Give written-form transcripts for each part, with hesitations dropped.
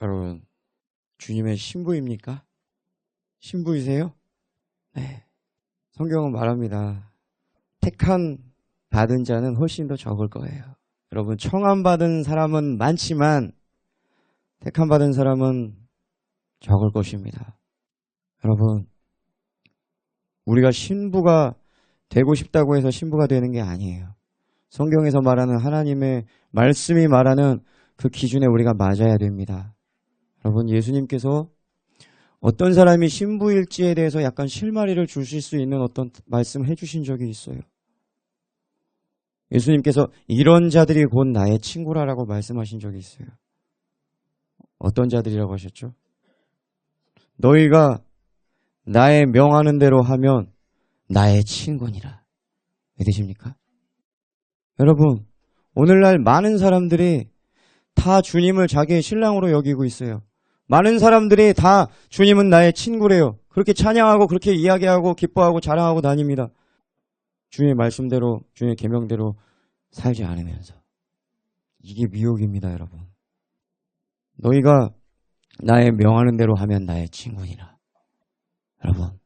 여러분, 주님의 신부입니까? 신부이세요? 네. 성경은 말합니다. 택한 받은 자는 훨씬 더 적을 거예요. 여러분, 청함 받은 사람은 많지만 택한 받은 사람은 적을 것입니다. 여러분, 우리가 신부가 되고 싶다고 해서 신부가 되는 게 아니에요. 성경에서 말하는 하나님의 말씀이 말하는 그 기준에 우리가 맞아야 됩니다. 여러분, 예수님께서 어떤 사람이 신부일지에 대해서 약간 실마리를 주실 수 있는 어떤 말씀을 해주신 적이 있어요. 예수님께서 이런 자들이 곧 나의 친구라라고 말씀하신 적이 있어요. 어떤 자들이라고 하셨죠? 너희가 나의 명하는 대로 하면 나의 친구니라. 믿으십니까? 여러분, 오늘날 많은 사람들이 다 주님을 자기의 신랑으로 여기고 있어요. 많은 사람들이 다 주님은 나의 친구래요. 그렇게 찬양하고 그렇게 이야기하고 기뻐하고 자랑하고 다닙니다. 주님의 말씀대로 주님의 계명대로 살지 않으면서. 이게 미혹입니다, 여러분. 너희가 나의 명하는 대로 하면 나의 친구니라. 여러분,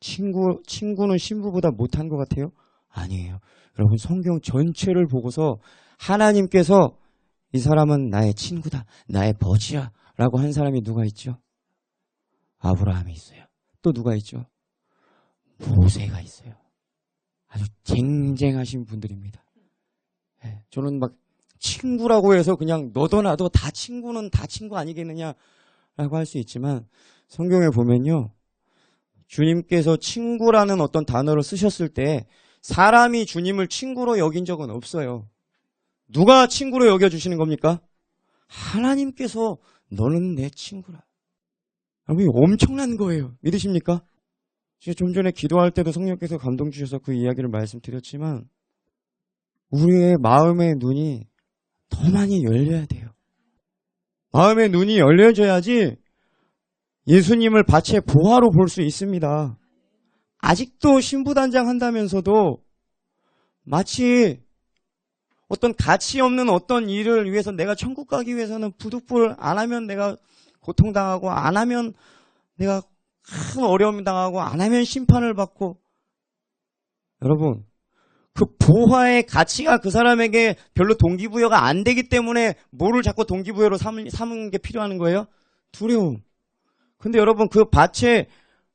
친구는 신부보다 못한 것 같아요? 아니에요. 여러분, 성경 전체를 보고서 하나님께서 이 사람은 나의 친구다, 나의 버지야 라고 한 사람이 누가 있죠? 아브라함이 있어요. 또 누가 있죠? 모세가 있어요. 아주 쟁쟁하신 분들입니다. 네, 저는 막 친구라고 해서 그냥 너도 나도 다 친구는 다 친구 아니겠느냐라고 할 수 있지만 성경에 보면요, 주님께서 친구라는 어떤 단어를 쓰셨을 때 사람이 주님을 친구로 여긴 적은 없어요. 누가 친구로 여겨주시는 겁니까? 하나님께서 너는 내 친구라. 여러분, 엄청난 거예요. 믿으십니까? 제가 좀 전에 기도할 때도 성령께서 감동 주셔서 그 이야기를 말씀드렸지만 우리의 마음의 눈이 더 많이 열려야 돼요. 마음의 눈이 열려져야지 예수님을 밭의 보화로 볼 수 있습니다. 아직도 신부단장 한다면서도 마치 어떤 가치 없는 어떤 일을 위해서 내가 천국 가기 위해서는 부득불 안 하면 내가 고통당하고 안 하면 내가 큰 어려움 당하고 안 하면 심판을 받고, 여러분, 그 보화의 가치가 그 사람에게 별로 동기부여가 안 되기 때문에 뭐를 자꾸 동기부여로 삼은 게 필요한 거예요? 두려움. 근데 여러분, 그 밭에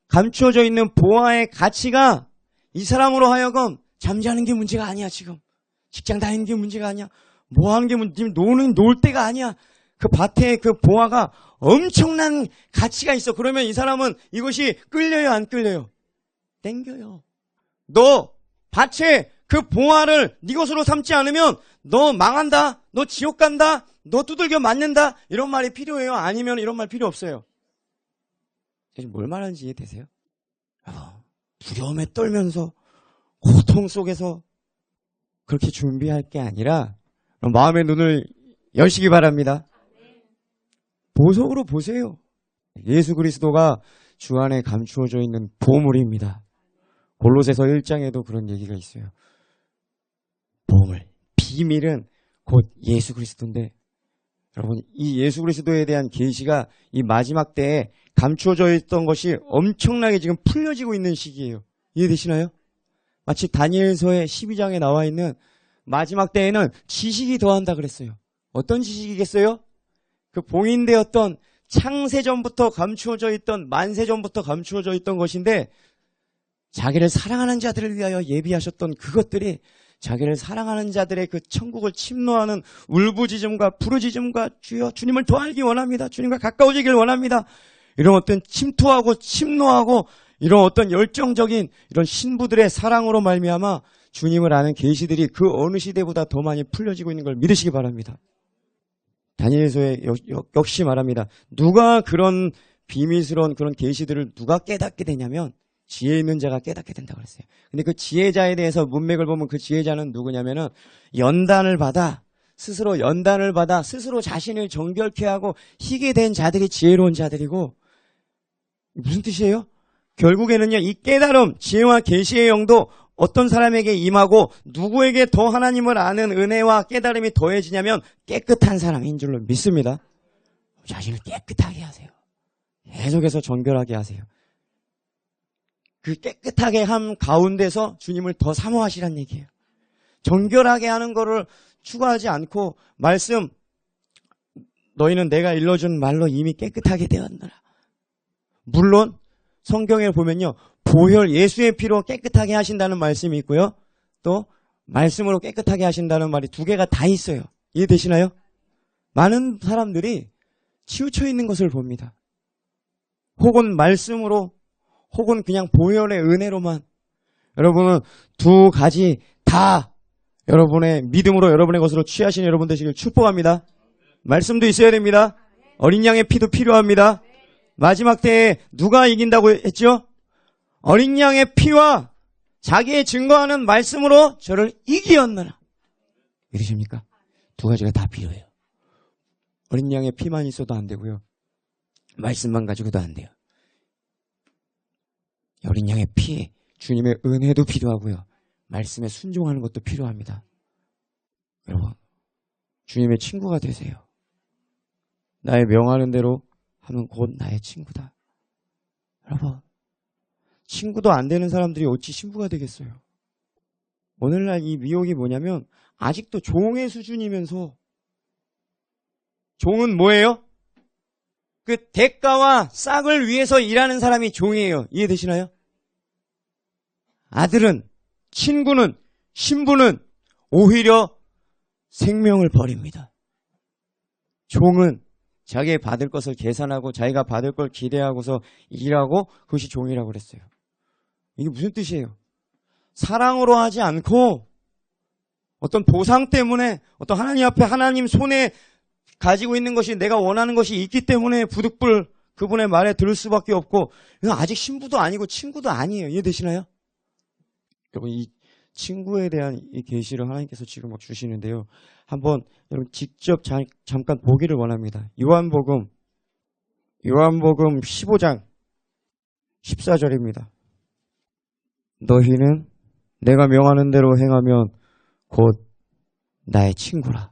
감추어져 있는 보화의 가치가 이 사람으로 하여금 잠자는 게 문제가 아니야. 지금 직장 다니는 게 문제가 아니야. 뭐 하는 게 문제야. 놀 때가 아니야. 그 밭에 그 보화가 엄청난 가치가 있어. 그러면 이 사람은 이것이 끌려요, 안 끌려요? 땡겨요. 너 밭에 그 보화를 네 것으로 삼지 않으면 너 망한다, 너 지옥 간다, 너 두들겨 맞는다, 이런 말이 필요해요? 아니면 이런 말 필요 없어요? 뭘 말하는지 이해되세요? 두려움에 떨면서 고통 속에서 그렇게 준비할 게 아니라 마음의 눈을 여시기 바랍니다. 보석으로 보세요. 예수 그리스도가 주 안에 감추어져 있는 보물입니다. 골로새서 1장에도 그런 얘기가 있어요. 보물, 비밀은 곧 예수 그리스도인데, 여러분, 이 예수 그리스도에 대한 계시가 이 마지막 때에 감추어져 있던 것이 엄청나게 지금 풀려지고 있는 시기예요. 이해되시나요? 마치 다니엘서의 12장에 나와 있는 마지막 때에는 지식이 더한다 그랬어요. 어떤 지식이겠어요? 그 봉인되었던 창세전부터 감추어져 있던, 만세전부터 감추어져 있던 것인데, 자기를 사랑하는 자들을 위하여 예비하셨던 그것들이 자기를 사랑하는 자들의 그 천국을 침노하는 울부짖음과 부르짖음과 주여 주님을 더 알기 원합니다, 주님과 가까워지길 원합니다, 이런 어떤 침투하고 침노하고 이런 어떤 열정적인 이런 신부들의 사랑으로 말미암아 주님을 아는 계시들이 그 어느 시대보다 더 많이 풀려지고 있는 걸 믿으시기 바랍니다. 다니엘서에 역시 말합니다. 누가 그런 비밀스러운 그런 계시들을 누가 깨닫게 되냐면 지혜 있는 자가 깨닫게 된다고 그랬어요. 근데 그 지혜자에 대해서 문맥을 보면 그 지혜자는 누구냐면은 스스로 연단을 받아 스스로 자신을 정결케 하고 희게 된 자들이 지혜로운 자들이고, 무슨 뜻이에요? 결국에는요, 이 깨달음, 지혜와 계시의 영도 어떤 사람에게 임하고 누구에게 더 하나님을 아는 은혜와 깨달음이 더해지냐면 깨끗한 사람인 줄로 믿습니다. 자신을 깨끗하게 하세요. 계속해서 정결하게 하세요. 그 깨끗하게 함 가운데서 주님을 더 사모하시란 얘기예요. 정결하게 하는 거를 추구하지 않고 말씀 너희는 내가 일러준 말로 이미 깨끗하게 되었노라. 물론 성경에 보면요. 보혈 예수의 피로 깨끗하게 하신다는 말씀이 있고요. 또 말씀으로 깨끗하게 하신다는 말이 두 개가 다 있어요. 이해되시나요? 많은 사람들이 치우쳐 있는 것을 봅니다. 혹은 말씀으로 혹은 그냥 보혈의 은혜로만 여러분은 두 가지 다 여러분의 믿음으로 여러분의 것으로 취하신 여러분 되시길 축복합니다. 말씀도 있어야 됩니다. 어린 양의 피도 필요합니다. 마지막 때에 누가 이긴다고 했죠? 어린 양의 피와 자기의 증거하는 말씀으로 저를 이기었느라. 믿으십니까? 두 가지가 다 필요해요. 어린 양의 피만 있어도 안 되고요. 말씀만 가지고도 안 돼요. 어린 양의 피, 주님의 은혜도 필요하고요. 말씀에 순종하는 것도 필요합니다. 여러분, 주님의 친구가 되세요. 나의 명하는 대로 하면 곧 나의 친구다. 여러분, 친구도 안 되는 사람들이 어찌 친구가 되겠어요? 오늘날 이 미혹이 뭐냐면 아직도 종의 수준이면서 종은 뭐예요? 그 대가와 싹을 위해서 일하는 사람이 종이에요. 이해되시나요? 아들은, 친구는, 신부는 오히려 생명을 버립니다. 종은 자기의 받을 것을 계산하고 자기가 받을 걸 기대하고서 일하고 그것이 종이라고 그랬어요. 이게 무슨 뜻이에요? 사랑으로 하지 않고 어떤 보상 때문에 어떤 하나님 앞에 하나님 손에 가지고 있는 것이 내가 원하는 것이 있기 때문에 부득불 그분의 말에 들을 수밖에 없고 이건 아직 신부도 아니고 친구도 아니에요. 이해되시나요? 여러분 이 친구에 대한 이 계시를 하나님께서 지금 막 주시는데요. 한번 여러분 직접 잠깐 보기를 원합니다. 요한복음 15장 14절입니다. 너희는 내가 명하는 대로 행하면 곧 나의 친구라.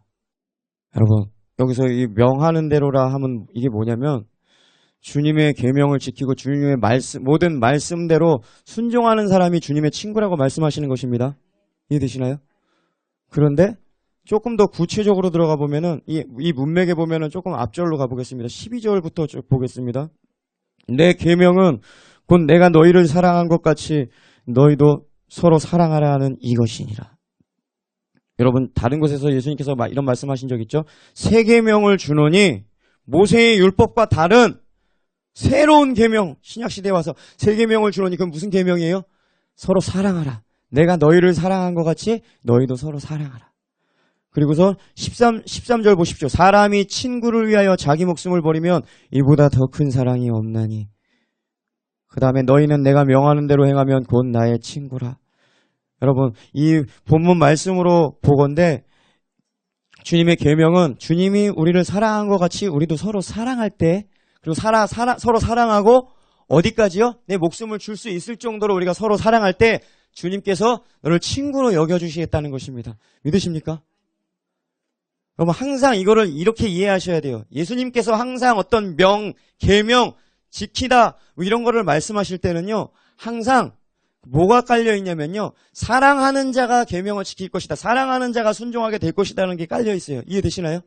여러분 여기서 이 명하는 대로라 하면 이게 뭐냐면 주님의 계명을 지키고 주님의 말씀, 모든 말씀대로 순종하는 사람이 주님의 친구라고 말씀하시는 것입니다. 이해되시나요? 그런데 조금 더 구체적으로 들어가 보면은 이 문맥에 보면은 조금 앞절로 가보겠습니다. 12절부터 보겠습니다. 내 계명은 곧 내가 너희를 사랑한 것 같이 너희도 서로 사랑하라 하는 이것이니라. 여러분 다른 곳에서 예수님께서 이런 말씀하신 적 있죠? 새 계명을 주노니 모세의 율법과 다른 새로운 계명, 신약시대에 와서 새 계명을 주노니 그건 무슨 계명이에요? 서로 사랑하라. 내가 너희를 사랑한 것 같이 너희도 서로 사랑하라. 그리고서 13절 보십시오. 사람이 친구를 위하여 자기 목숨을 버리면 이보다 더 큰 사랑이 없나니. 그 다음에 너희는 내가 명하는 대로 행하면 곧 나의 친구라. 여러분 이 본문 말씀으로 보건대 주님의 계명은 주님이 우리를 사랑한 것 같이 우리도 서로 사랑할 때 그리고 서로 사랑하고 어디까지요? 내 목숨을 줄 수 있을 정도로 우리가 서로 사랑할 때 주님께서 너를 친구로 여겨주시겠다는 것입니다. 믿으십니까? 여러분 항상 이거를 이렇게 이해하셔야 돼요. 예수님께서 항상 어떤 계명 지키다 뭐 이런 거를 말씀하실 때는요. 항상 뭐가 깔려 있냐면요. 사랑하는 자가 계명을 지킬 것이다. 사랑하는 자가 순종하게 될 것이다라는 게 깔려 있어요. 이해되시나요?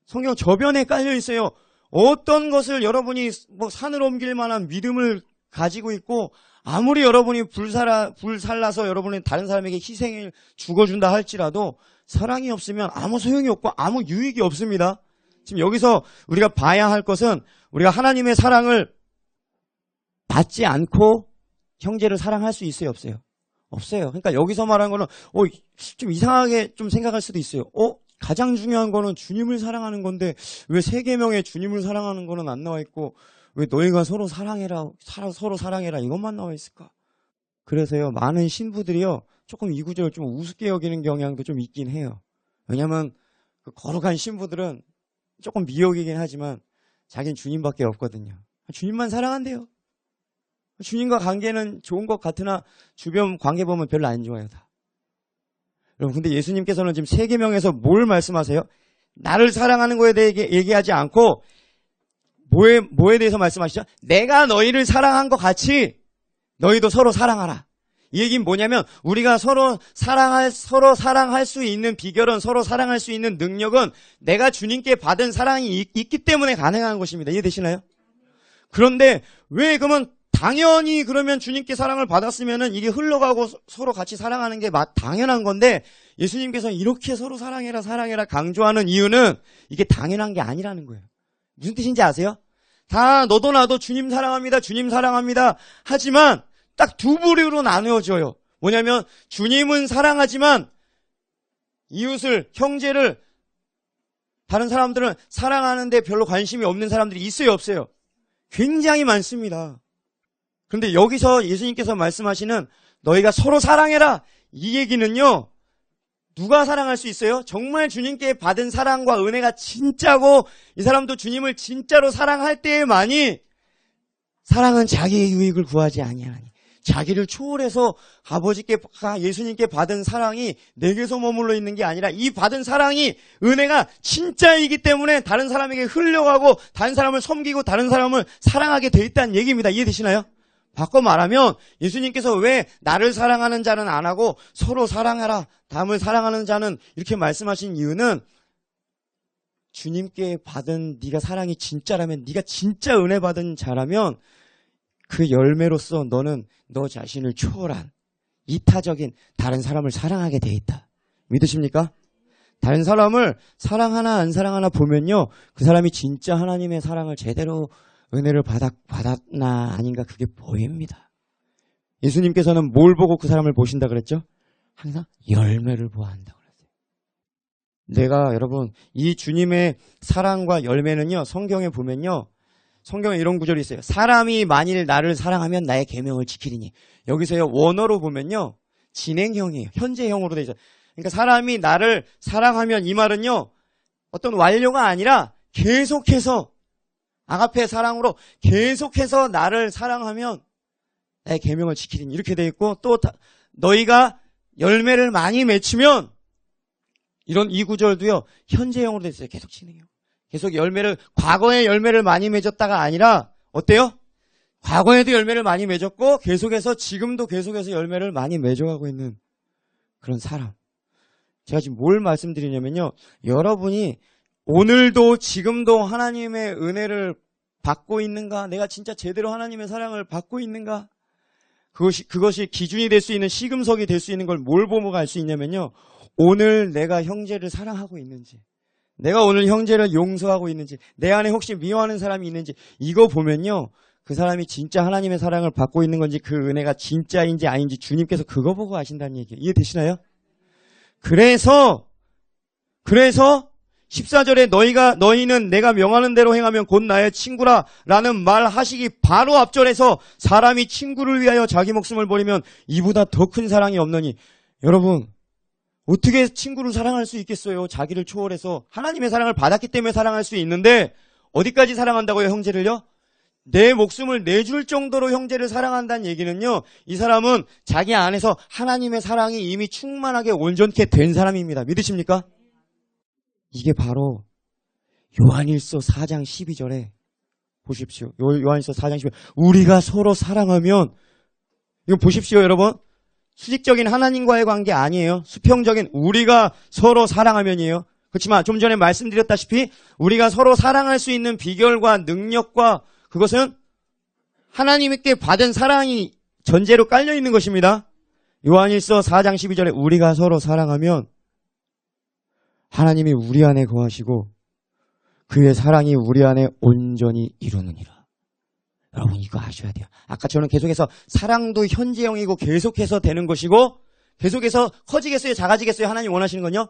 성경 저변에 깔려 있어요. 어떤 것을 여러분이 뭐 산을 옮길 만한 믿음을 가지고 있고 아무리 여러분이 불살라서 여러분이 다른 사람에게 희생을 죽어준다 할지라도 사랑이 없으면 아무 소용이 없고 아무 유익이 없습니다. 지금 여기서 우리가 봐야 할 것은 우리가 하나님의 사랑을 받지 않고 형제를 사랑할 수 있어요? 없어요? 없어요. 그러니까 여기서 말하는 거는 좀 이상하게 좀 생각할 수도 있어요. 가장 중요한 거는 주님을 사랑하는 건데 왜 세 계명에 주님을 사랑하는 거는 안 나와 있고 왜 너희가 서로 사랑해라 서로 사랑해라 이것만 나와 있을까? 그래서요 많은 신부들이요 조금 이 구절을 좀 우습게 여기는 경향도 좀 있긴 해요. 왜냐하면 그 거룩한 신부들은 조금 미혹이긴 하지만 자기는 주님밖에 없거든요. 주님만 사랑한대요. 주님과 관계는 좋은 것 같으나 주변 관계 보면 별로 안 좋아요 다. 여러분 근데 예수님께서는 지금 세 계명에서 뭘 말씀하세요? 나를 사랑하는 거에 대해 얘기하지 않고 뭐에 대해서 말씀하시죠? 내가 너희를 사랑한 것 같이 너희도 서로 사랑하라. 이 얘기는 뭐냐면 우리가 서로 사랑할 수 있는 비결은, 서로 사랑할 수 있는 능력은 내가 주님께 받은 사랑이 있기 때문에 가능한 것입니다. 이해되시나요? 그런데 왜 그러면 당연히 그러면 주님께 사랑을 받았으면은 이게 흘러가고 서로 같이 사랑하는 게 당연한 건데, 예수님께서 이렇게 서로 사랑해라 강조하는 이유는 이게 당연한 게 아니라는 거예요. 무슨 뜻인지 아세요? 다 너도 나도 주님 사랑합니다 하지만 딱 두 부류로 나누어져요. 뭐냐면 주님은 사랑하지만 이웃을, 형제를, 다른 사람들은 사랑하는데 별로 관심이 없는 사람들이 있어요, 없어요? 굉장히 많습니다. 그런데 여기서 예수님께서 말씀하시는 너희가 서로 사랑해라, 이 얘기는요, 누가 사랑할 수 있어요? 정말 주님께 받은 사랑과 은혜가 진짜고 이 사람도 주님을 진짜로 사랑할 때에만이, 사랑은 자기의 유익을 구하지 아니하니, 자기를 초월해서 아버지께, 예수님께 받은 사랑이 내게서 머물러 있는 게 아니라 이 받은 사랑이, 은혜가 진짜이기 때문에 다른 사람에게 흘려가고 다른 사람을 섬기고 다른 사람을 사랑하게 돼 있다는 얘기입니다. 이해되시나요? 바꿔 말하면 예수님께서 왜 나를 사랑하는 자는 안 하고 서로 사랑하라, 남을 사랑하는 자는 이렇게 말씀하신 이유는, 주님께 받은 네가 사랑이 진짜라면, 네가 진짜 은혜 받은 자라면 그 열매로서 너는 너 자신을 초월한 이타적인 다른 사람을 사랑하게 돼 있다. 믿으십니까? 다른 사람을 사랑하나 안 사랑하나 보면요, 그 사람이 진짜 하나님의 사랑을 제대로 은혜를 받았나 아닌가 그게 보입니다. 예수님께서는 뭘 보고 그 사람을 보신다 그랬죠? 항상 열매를 보아한다고 그랬어요. 내가, 여러분, 이 주님의 사랑과 열매는요, 성경에 보면요, 성경에 이런 구절이 있어요. 사람이 만일 나를 사랑하면 나의 계명을 지키리니. 여기서요, 원어로 보면요, 진행형이에요. 현재형으로 되어 있어요. 그러니까 사람이 나를 사랑하면, 이 말은요, 어떤 완료가 아니라 계속해서, 아가페 사랑으로 계속해서 나를 사랑하면 나의 계명을 지키리니, 이렇게 되어 있고, 또 너희가 열매를 많이 맺히면, 이런 이 구절도요, 현재형으로 되어 있어요. 계속 진행형. 계속 과거에 열매를 많이 맺었다가 아니라, 어때요? 과거에도 열매를 많이 맺었고, 계속해서, 지금도 계속해서 열매를 많이 맺어가고 있는 그런 사람. 제가 지금 뭘 말씀드리냐면요, 여러분이 오늘도 지금도 하나님의 은혜를 받고 있는가? 내가 진짜 제대로 하나님의 사랑을 받고 있는가? 그것이 기준이 될 수 있는, 시금석이 될 수 있는 걸 뭘 보고 알 수 있냐면요, 오늘 내가 형제를 사랑하고 있는지, 내가 오늘 형제를 용서하고 있는지, 내 안에 혹시 미워하는 사람이 있는지, 이거 보면요, 그 사람이 진짜 하나님의 사랑을 받고 있는 건지, 그 은혜가 진짜인지 아닌지 주님께서 그거 보고 아신다는 얘기예요. 이해되시나요? 그래서 14절에 너희는 내가 명하는 대로 행하면 곧 나의 친구라 라는 말 하시기 바로 앞절에서, 사람이 친구를 위하여 자기 목숨을 버리면 이보다 더 큰 사랑이 없느니. 여러분, 어떻게 친구를 사랑할 수 있겠어요? 자기를 초월해서 하나님의 사랑을 받았기 때문에 사랑할 수 있는데, 어디까지 사랑한다고요, 형제를요? 내 목숨을 내줄 정도로 형제를 사랑한다는 얘기는요, 이 사람은 자기 안에서 하나님의 사랑이 이미 충만하게 온전케 된 사람입니다. 믿으십니까? 이게 바로 요한일서 4장 12절에 보십시오. 요한일서 4장 12절. 우리가 서로 사랑하면, 이거 보십시오, 여러분. 수직적인 하나님과의 관계 아니에요. 수평적인 우리가 서로 사랑하면이에요. 그렇지만 좀 전에 말씀드렸다시피 우리가 서로 사랑할 수 있는 비결과 능력과, 그것은 하나님께 받은 사랑이 전제로 깔려 있는 것입니다. 요한일서 4장 12절에 우리가 서로 사랑하면 하나님이 우리 안에 거하시고 그의 사랑이 우리 안에 온전히 이루느니라. 여러분, 이거 아셔야 돼요. 아까 저는 계속해서 사랑도 현재형이고 계속해서 되는 것이고, 계속해서 커지겠어요, 작아지겠어요? 하나님 원하시는 건요,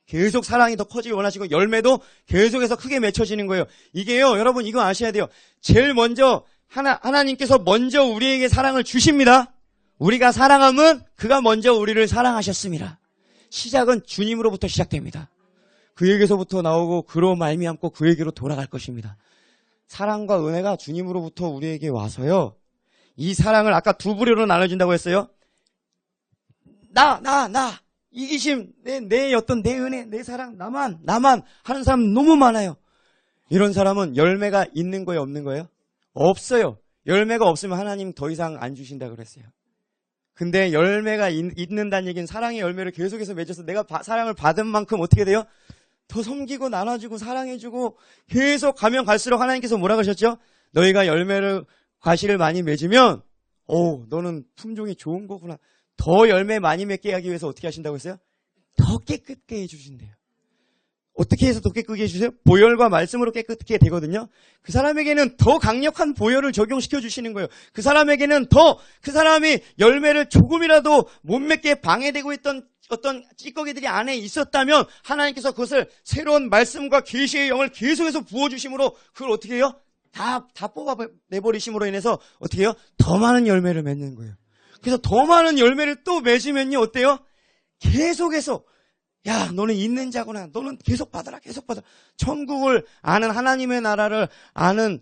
계속 사랑이 더 커지기 원하시고 열매도 계속해서 크게 맺혀지는 거예요. 이게요, 여러분, 이거 아셔야 돼요. 제일 먼저 하나님께서 먼저 우리에게 사랑을 주십니다. 우리가 사랑함은 그가 먼저 우리를 사랑하셨습니다. 시작은 주님으로부터 시작됩니다. 그에게서부터 나오고 그로 말미암고 그에게로 돌아갈 것입니다. 사랑과 은혜가 주님으로부터 우리에게 와서요, 이 사랑을 아까 두 부류로 나눠진다고 했어요. 이기심, 내 어떤 내 은혜, 내 사랑, 나만 하는 사람 너무 많아요. 이런 사람은 열매가 있는 거예요, 없는 거예요? 없어요. 열매가 없으면 하나님 더 이상 안 주신다 그랬어요. 근데 열매가 있는다는 얘기는 사랑의 열매를 계속해서 맺어서 내가 사랑을 받은 만큼 어떻게 돼요? 더 섬기고 나눠주고 사랑해주고 계속 가면 갈수록 하나님께서 뭐라 그러셨죠? 너희가 열매를 과실을 많이 맺으면 너는 품종이 좋은 거구나. 더 열매 많이 맺게 하기 위해서 어떻게 하신다고 했어요? 더 깨끗게 해주신대요. 어떻게 해서 더 깨끗게 해주세요? 보혈과 말씀으로 깨끗게 되거든요. 그 사람에게는 더 강력한 보혈을 적용시켜 주시는 거예요. 그 사람에게는 그 사람이 열매를 조금이라도 못 맺게 방해되고 있던 어떤 찌꺼기들이 안에 있었다면 하나님께서 그것을 새로운 말씀과 계시의 영을 계속해서 부어주심으로 그걸 어떻게 해요? 다 뽑아내버리심으로 인해서 어떻게 해요? 더 많은 열매를 맺는 거예요. 그래서 더 많은 열매를 또 맺으면요 어때요? 계속해서 야 너는 있는 자구나. 너는 계속 받아라. 계속 받아라. 천국을 아는 하나님의 나라를 아는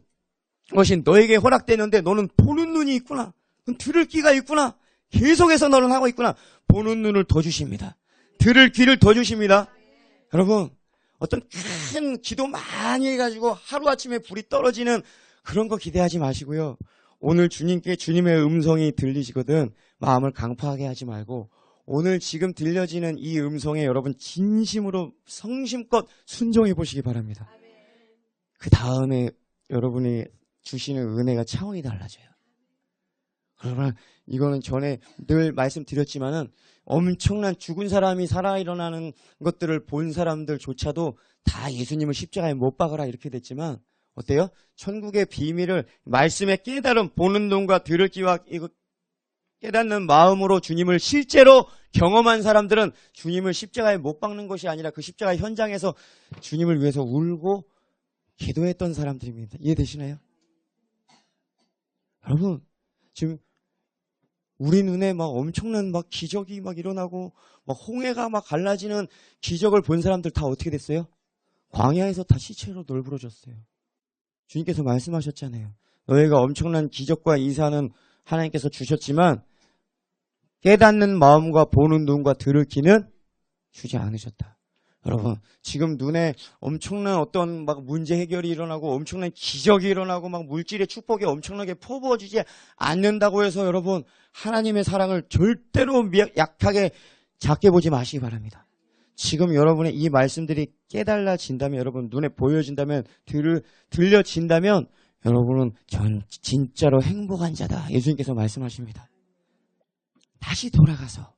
것이 너에게 허락되는데 너는 보는 눈이 있구나. 넌 들을 귀가 있구나. 계속해서 너는 하고 있구나. 보는 눈을 더 주십니다. 들을 귀를 더 주십니다. 여러분 어떤 큰 기도 많이 해가지고 하루아침에 불이 떨어지는 그런 거 기대하지 마시고요. 오늘 주님께 주님의 음성이 들리시거든 마음을 강팍하게 하지 말고 오늘 지금 들려지는 이 음성에 여러분 진심으로 성심껏 순종해 보시기 바랍니다. 그 다음에 여러분이 주시는 은혜가 차원이 달라져요. 그러나 이거는 전에 늘 말씀드렸지만은 엄청난 죽은 사람이 살아 일어나는 것들을 본 사람들조차도 다 예수님을 십자가에 못 박아라 이렇게 됐지만 어때요? 천국의 비밀을 말씀의 깨달음 보는 눈과 들을 귀와 이거 깨닫는 마음으로 주님을 실제로 경험한 사람들은 주님을 십자가에 못 박는 것이 아니라 그 십자가 현장에서 주님을 위해서 울고 기도했던 사람들입니다. 이해되시나요? 여러분 지금 우리 눈에 막 엄청난 막 기적이 막 일어나고 막 홍해가 막 갈라지는 기적을 본 사람들 다 어떻게 됐어요? 광야에서 다 시체로 널브러졌어요. 주님께서 말씀하셨잖아요. 너희가 엄청난 기적과 이사는 하나님께서 주셨지만 깨닫는 마음과 보는 눈과 들을 귀는 주지 않으셨다. 여러분 지금 눈에 엄청난 어떤 막 문제 해결이 일어나고 엄청난 기적이 일어나고 막 물질의 축복이 엄청나게 퍼부어지지 않는다고 해서 여러분 하나님의 사랑을 절대로 약하게 작게 보지 마시기 바랍니다. 지금 여러분의 이 말씀들이 깨달아진다면 여러분 눈에 보여진다면 들려진다면 여러분은 전 진짜로 행복한 자다. 예수님께서 말씀하십니다. 다시 돌아가서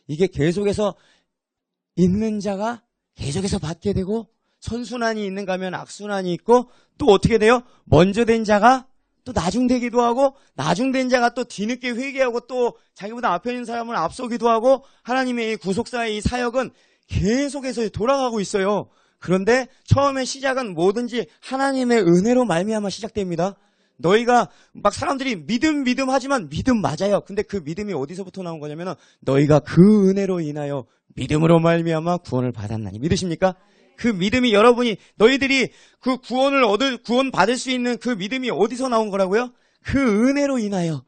이게 계속해서 있는 자가 계속해서 받게 되고 선순환이 있는가 하면 악순환이 있고 또 어떻게 돼요? 먼저 된 자가 또 나중되기도 하고 나중된 자가 또 뒤늦게 회개하고 또 자기보다 앞에 있는 사람을 앞서기도 하고 하나님의 이 구속사의 이 사역은 계속해서 돌아가고 있어요. 그런데 처음에 시작은 뭐든지 하나님의 은혜로 말미암아 시작됩니다. 너희가 막 사람들이 믿음 하지만 믿음 맞아요. 근데 그 믿음이 어디서부터 나온 거냐면 너희가 그 은혜로 인하여 믿음으로 말미암아 구원을 받았나니 믿으십니까? 그 믿음이 여러분이 너희들이 그 구원 받을 수 있는 그 믿음이 어디서 나온 거라고요? 그 은혜로 인하여.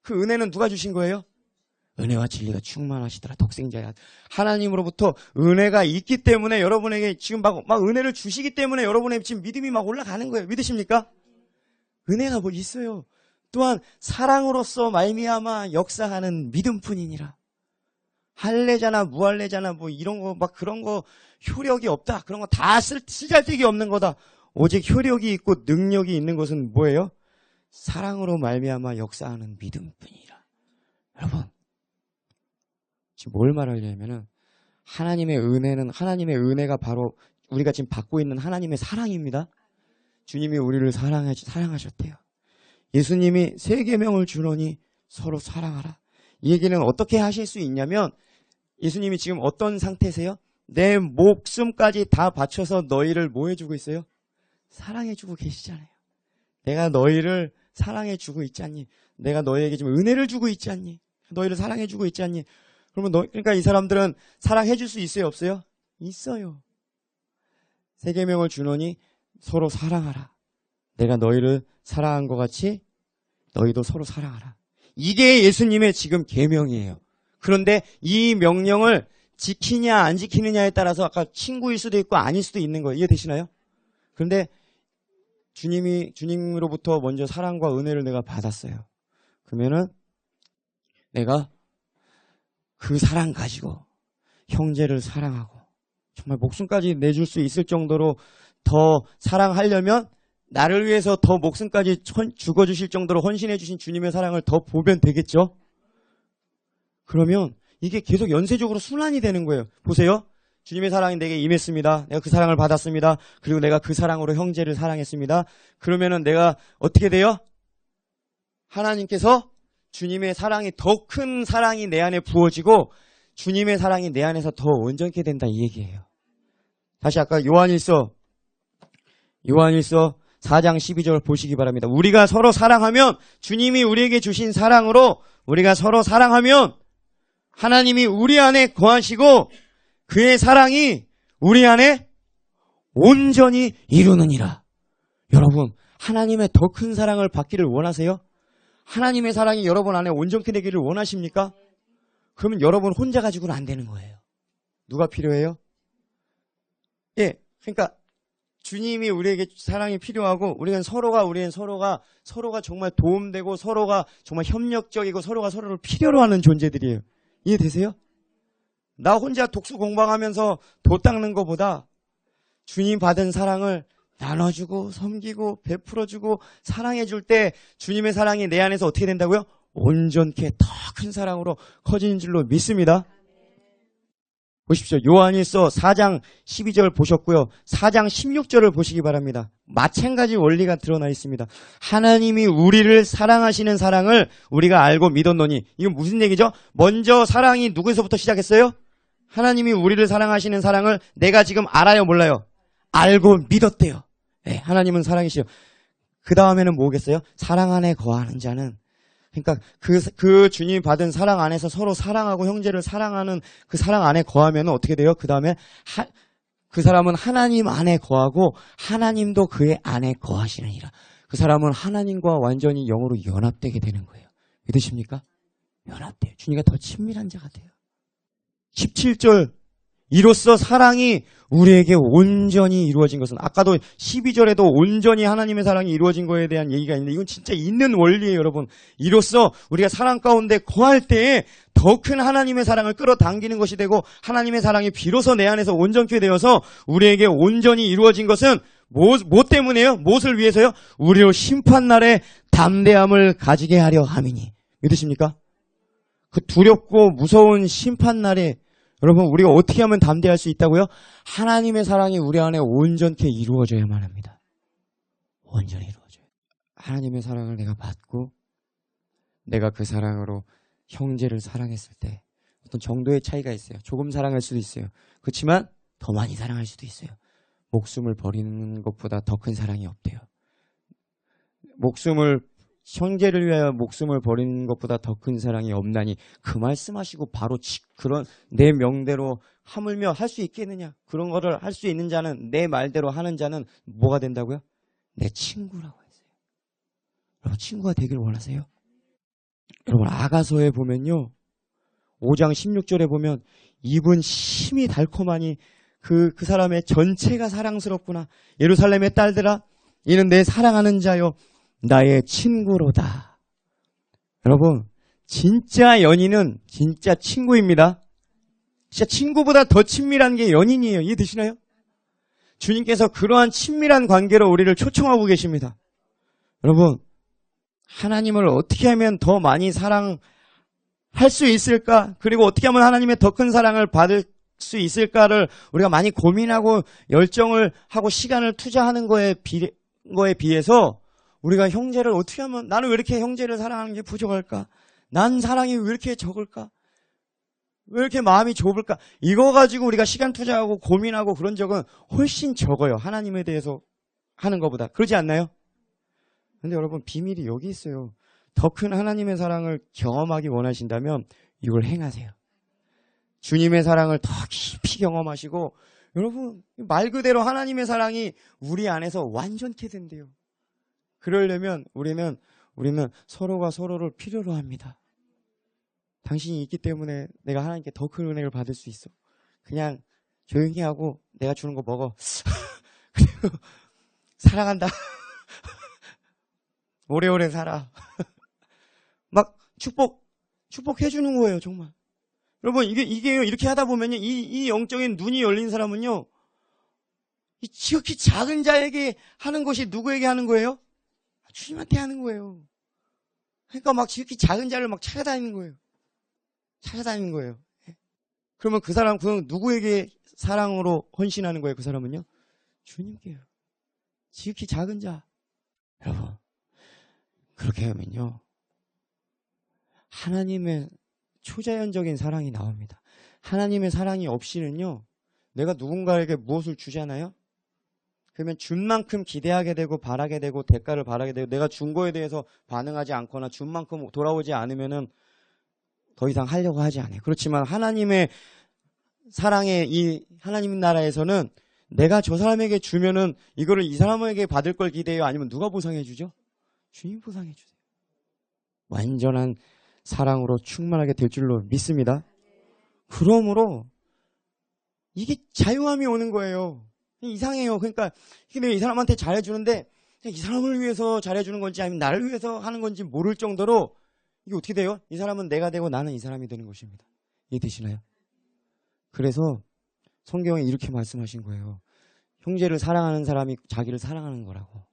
그 은혜는 누가 주신 거예요? 은혜와 진리가 충만하시더라. 독생자야. 하나님으로부터 은혜가 있기 때문에 여러분에게 지금 막 은혜를 주시기 때문에 여러분의 지금 믿음이 막 올라가는 거예요. 믿으십니까? 은혜가 뭐 있어요. 또한 사랑으로서 말미암아 역사하는 믿음뿐이니라. 할례자나 무할례자나 뭐 이런 거 막 그런 거 효력이 없다. 그런 거 다 쓰잘데기 없는 거다. 오직 효력이 있고 능력이 있는 것은 뭐예요? 사랑으로 말미암아 역사하는 믿음뿐이라. 여러분 지금 뭘 말하려면은 하나님의 은혜가 바로 우리가 지금 받고 있는 하나님의 사랑입니다. 주님이 우리를 사랑하셨대요. 예수님이 세 계명을 주노니 서로 사랑하라. 이 얘기는 어떻게 하실 수 있냐면 예수님이 지금 어떤 상태세요? 내 목숨까지 다 바쳐서 너희를 뭐 해주고 있어요? 사랑해주고 계시잖아요. 내가 너희를 사랑해주고 있지 않니? 내가 너희에게 지금 은혜를 주고 있지 않니? 너희를 사랑해주고 있지 않니? 그러면 그러니까 이 사람들은 사랑해줄 수 있어요? 없어요? 있어요. 세 계명을 주노니 서로 사랑하라. 내가 너희를 사랑한 것 같이 너희도 서로 사랑하라. 이게 예수님의 지금 계명이에요. 그런데 이 명령을 지키냐 안 지키느냐에 따라서 아까 친구일 수도 있고 아닐 수도 있는 거예요. 이해되시나요? 그런데 주님으로부터 먼저 사랑과 은혜를 내가 받았어요. 그러면은 내가 그 사랑 가지고 형제를 사랑하고 정말 목숨까지 내줄 수 있을 정도로 더 사랑하려면 나를 위해서 더 목숨까지 죽어주실 정도로 헌신해 주신 주님의 사랑을 더 보면 되겠죠? 그러면 이게 계속 연쇄적으로 순환이 되는 거예요. 보세요. 주님의 사랑이 내게 임했습니다. 내가 그 사랑을 받았습니다. 그리고 내가 그 사랑으로 형제를 사랑했습니다. 그러면은 내가 어떻게 돼요? 하나님께서 주님의 사랑이 더 큰 사랑이 내 안에 부어지고 주님의 사랑이 내 안에서 더 온전케 된다 이 얘기예요. 다시 아까 요한일서 4장 12절 보시기 바랍니다. 우리가 서로 사랑하면 주님이 우리에게 주신 사랑으로 우리가 서로 사랑하면 하나님이 우리 안에 거하시고 그의 사랑이 우리 안에 온전히 이루느니라. 여러분, 하나님의 더 큰 사랑을 받기를 원하세요? 하나님의 사랑이 여러분 안에 온전케 되기를 원하십니까? 그러면 여러분 혼자 가지고는 안 되는 거예요. 누가 필요해요? 예, 그러니까 주님이 우리에게 사랑이 필요하고 우리는 서로가 정말 도움되고 서로가 정말 협력적이고 서로가 서로를 필요로 하는 존재들이에요. 이해되세요? 나 혼자 독수 공방하면서 도 닦는 것보다 주님 받은 사랑을 나눠주고 섬기고 베풀어주고 사랑해줄 때 주님의 사랑이 내 안에서 어떻게 된다고요? 온전케 더 큰 사랑으로 커지는 줄로 믿습니다. 보십시오. 요한일서 4장 12절 보셨고요. 4장 16절을 보시기 바랍니다. 마찬가지 원리가 드러나 있습니다. 하나님이 우리를 사랑하시는 사랑을 우리가 알고 믿었노니 이건 무슨 얘기죠? 먼저 사랑이 누구에서부터 시작했어요? 하나님이 우리를 사랑하시는 사랑을 내가 지금 알아요 몰라요? 알고 믿었대요. 네, 하나님은 사랑이시요. 그 다음에는 뭐겠어요? 사랑 안에 거하는 자는 그러니까 그 주님이 받은 사랑 안에서 서로 사랑하고 형제를 사랑하는 그 사랑 안에 거하면 어떻게 돼요? 그 다음에 그 사람은 하나님 안에 거하고 하나님도 그의 안에 거하시느니라. 그 사람은 하나님과 완전히 영으로 연합되게 되는 거예요. 믿으십니까? 연합돼요. 주님과 더 친밀한 자가 돼요. 17절 이로써 사랑이 우리에게 온전히 이루어진 것은 아까도 12절에도 온전히 하나님의 사랑이 이루어진 거에 대한 얘기가 있는데 이건 진짜 있는 원리예요 여러분. 이로써 우리가 사랑 가운데 거할 때에 더 큰 하나님의 사랑을 끌어당기는 것이 되고 하나님의 사랑이 비로소 내 안에서 온전케 되어서 우리에게 온전히 이루어진 것은 뭐 때문에요? 무엇을 위해서요? 우리로 심판날에 담대함을 가지게 하려 함이니. 믿으십니까? 그 두렵고 무서운 심판날에 여러분 우리가 어떻게 하면 담대할 수 있다고요? 하나님의 사랑이 우리 안에 온전케 이루어져야만 합니다. 온전히 이루어져요. 하나님의 사랑을 내가 받고 내가 그 사랑으로 형제를 사랑했을 때 어떤 정도의 차이가 있어요. 조금 사랑할 수도 있어요. 그렇지만 더 많이 사랑할 수도 있어요. 목숨을 버리는 것보다 더 큰 사랑이 없대요. 형제를 위하여 목숨을 버리는 것보다 더 큰 사랑이 없나니 그 말씀하시고 바로 그런 내 명대로 하물며 할 수 있겠느냐. 그런 거를 할 수 있는 자는 내 말대로 하는 자는 뭐가 된다고요? 내 친구라고 했어요. 여러분 친구가 되길 원하세요? 여러분 아가서에 보면요. 5장 16절에 보면 입은 심히 달콤하니 그 사람의 전체가 사랑스럽구나. 예루살렘의 딸들아 이는 내 사랑하는 자요 나의 친구로다. 여러분 진짜 연인은 진짜 친구입니다. 진짜 친구보다 더 친밀한 게 연인이에요. 이해되시나요? 주님께서 그러한 친밀한 관계로 우리를 초청하고 계십니다. 여러분 하나님을 어떻게 하면 더 많이 사랑할 수 있을까? 그리고 어떻게 하면 하나님의 더 큰 사랑을 받을 수 있을까를 우리가 많이 고민하고 열정을 하고 시간을 투자하는 거에 비해서 우리가 형제를 어떻게 하면 나는 왜 이렇게 형제를 사랑하는 게 부족할까? 난 사랑이 왜 이렇게 적을까? 왜 이렇게 마음이 좁을까? 이거 가지고 우리가 시간 투자하고 고민하고 그런 적은 훨씬 적어요. 하나님에 대해서 하는 것보다. 그러지 않나요? 근데 여러분 비밀이 여기 있어요. 더 큰 하나님의 사랑을 경험하기 원하신다면 이걸 행하세요. 주님의 사랑을 더 깊이 경험하시고 여러분 말 그대로 하나님의 사랑이 우리 안에서 완전케 된대요. 그러려면 우리는 서로가 서로를 필요로 합니다. 당신이 있기 때문에 내가 하나님께 더 큰 은혜를 받을 수 있어. 그냥 조용히 하고 내가 주는 거 먹어. 그리고 사랑한다 오래오래 살아. 막 축복해주는 거예요, 정말. 여러분, 이게 이렇게 하다 보면요, 이 영적인 눈이 열린 사람은요, 이 지극히 작은 자에게 하는 것이 누구에게 하는 거예요? 주님한테 하는 거예요. 그러니까 막 지극히 작은 자를 막 찾아다니는 거예요. 찾아다니는 거예요. 그러면 그 사람, 그 누구에게 사랑으로 헌신하는 거예요, 그 사람은요? 주님께요. 지극히 작은 자. 여러분, 그렇게 하면요, 하나님의 초자연적인 사랑이 나옵니다. 하나님의 사랑이 없이는요, 내가 누군가에게 무엇을 주잖아요? 그러면 준 만큼 기대하게 되고 바라게 되고 대가를 바라게 되고 내가 준 거에 대해서 반응하지 않거나 준 만큼 돌아오지 않으면은 더 이상 하려고 하지 않아요. 그렇지만 하나님의 사랑의 이 하나님 나라에서는 내가 저 사람에게 주면은 이거를 이 사람에게 받을 걸 기대해요? 아니면 누가 보상해 주죠? 주님 보상해 주세요. 완전한 사랑으로 충만하게 될 줄로 믿습니다. 그러므로 이게 자유함이 오는 거예요. 이상해요. 그러니까 이 사람한테 잘해주는데 이 사람을 위해서 잘해주는 건지 아니면 나를 위해서 하는 건지 모를 정도로 이게 어떻게 돼요? 이 사람은 내가 되고 나는 이 사람이 되는 것입니다. 이해되시나요? 그래서 성경에 이렇게 말씀하신 거예요. 형제를 사랑하는 사람이 자기를 사랑하는 거라고.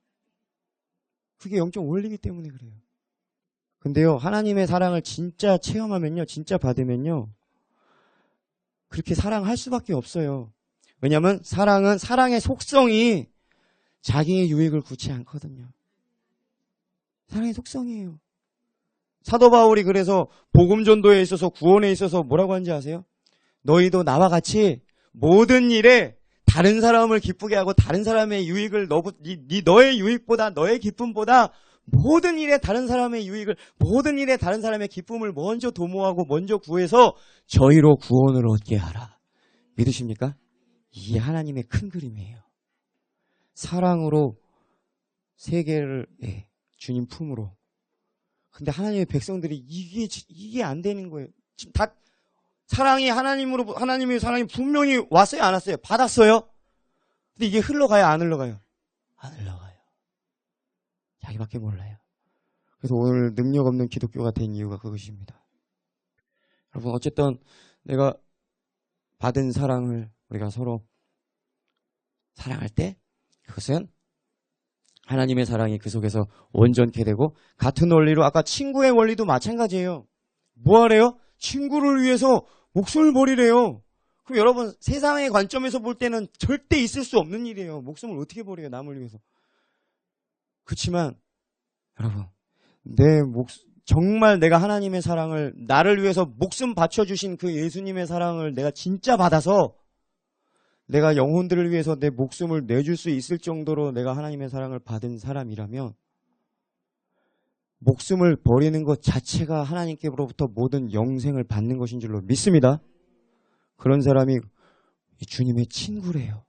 그게 영적 원리이기 때문에 그래요. 근데요, 하나님의 사랑을 진짜 체험하면요, 진짜 받으면요, 그렇게 사랑할 수밖에 없어요. 왜냐하면 사랑은 사랑의 속성이 자기의 유익을 구치 않거든요. 사랑의 속성이에요. 사도 바울이 그래서 복음 전도에 있어서 구원에 있어서 뭐라고 하는지 아세요? 너희도 나와 같이 모든 일에 다른 사람을 기쁘게 하고 다른 사람의 유익을 너의 유익보다 너의 기쁨보다 모든 일에 다른 사람의 유익을 모든 일에 다른 사람의 기쁨을 먼저 도모하고 먼저 구해서 저희로 구원을 얻게 하라. 믿으십니까? 이게 하나님의 큰 그림이에요. 사랑으로 세계를 주님 품으로. 근데 하나님의 백성들이 이게 안 되는 거예요. 지금 다 사랑이 하나님의 사랑이 분명히 왔어요, 안 왔어요? 받았어요? 근데 이게 흘러가요, 안 흘러가요? 안 흘러가요. 자기밖에 몰라요. 그래서 오늘 능력 없는 기독교가 된 이유가 그것입니다. 여러분, 어쨌든 내가 받은 사랑을 우리가 서로 사랑할 때 그것은 하나님의 사랑이 그 속에서 온전케 되고, 같은 원리로 아까 친구의 원리도 마찬가지예요. 뭐 하래요? 친구를 위해서 목숨을 버리래요. 그럼 여러분, 세상의 관점에서 볼 때는 절대 있을 수 없는 일이에요. 목숨을 어떻게 버려요, 남을 위해서. 그렇지만 여러분, 정말 내가 하나님의 사랑을, 나를 위해서 목숨 바쳐주신 그 예수님의 사랑을 내가 진짜 받아서 내가 영혼들을 위해서 내 목숨을 내줄 수 있을 정도로 내가 하나님의 사랑을 받은 사람이라면 목숨을 버리는 것 자체가 하나님께로부터 모든 영생을 받는 것인 줄로 믿습니다. 그런 사람이 주님의 친구래요.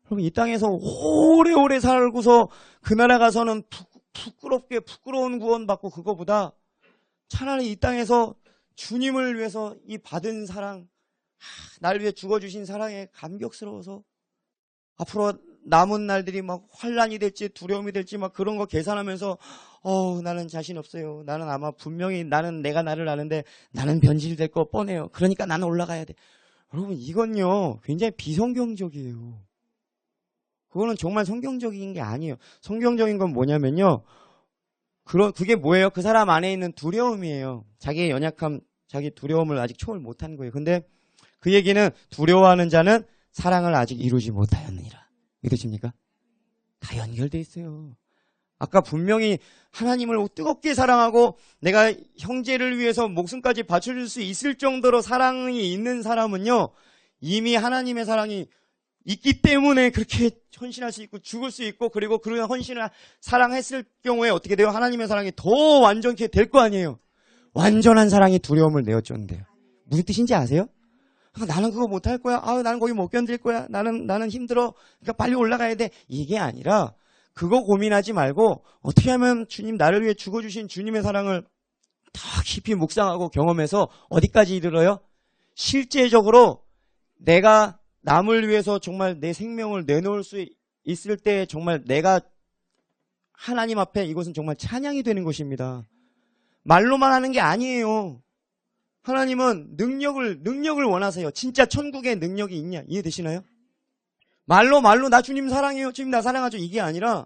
그럼 이 땅에서 오래오래 살고서 그 나라 가서는 부끄러운 구원받고 그거보다 차라리 이 땅에서 주님을 위해서 이 받은 사랑, 날 위해 죽어주신 사랑에 감격스러워서 앞으로 남은 날들이 막 환난이 될지 두려움이 될지 막 그런 거 계산하면서 나는 자신 없어요. 나는 아마 분명히 내가 나를 아는데 나는 변질될 거 뻔해요. 그러니까 나는 올라가야 돼. 여러분, 이건요 굉장히 비성경적이에요. 그거는 정말 성경적인 게 아니에요. 성경적인 건 뭐냐면요, 그게 뭐예요? 그 사람 안에 있는 두려움이에요. 자기의 연약함, 자기 두려움을 아직 초월 못한 거예요. 근데 그 얘기는 두려워하는 자는 사랑을 아직 이루지 못하였느니라. 믿으십니까? 다 연결돼 있어요. 아까 분명히 하나님을 뜨겁게 사랑하고 내가 형제를 위해서 목숨까지 바쳐줄 수 있을 정도로 사랑이 있는 사람은요, 이미 하나님의 사랑이 있기 때문에 그렇게 헌신할 수 있고 죽을 수 있고, 그리고 그런 헌신을 사랑했을 경우에 어떻게 돼요? 하나님의 사랑이 더 완전케 될 거 아니에요. 완전한 사랑이 두려움을 내어쫓는데요. 무슨 뜻인지 아세요? 나는 그거 못할 거야. 나는 거기 못 견딜 거야. 나는 힘들어. 그러니까 빨리 올라가야 돼. 이게 아니라 그거 고민하지 말고 어떻게 하면 주님, 나를 위해 죽어주신 주님의 사랑을 더 깊이 묵상하고 경험해서 어디까지 이르러요? 실제적으로 내가 남을 위해서 정말 내 생명을 내놓을 수 있을 때 정말 내가 하나님 앞에 이것은 정말 찬양이 되는 것입니다. 말로만 하는 게 아니에요. 하나님은 능력을 원하세요. 진짜 천국에 능력이 있냐? 이해되시나요? 말로 나 주님 사랑해요. 주님 나 사랑하죠. 이게 아니라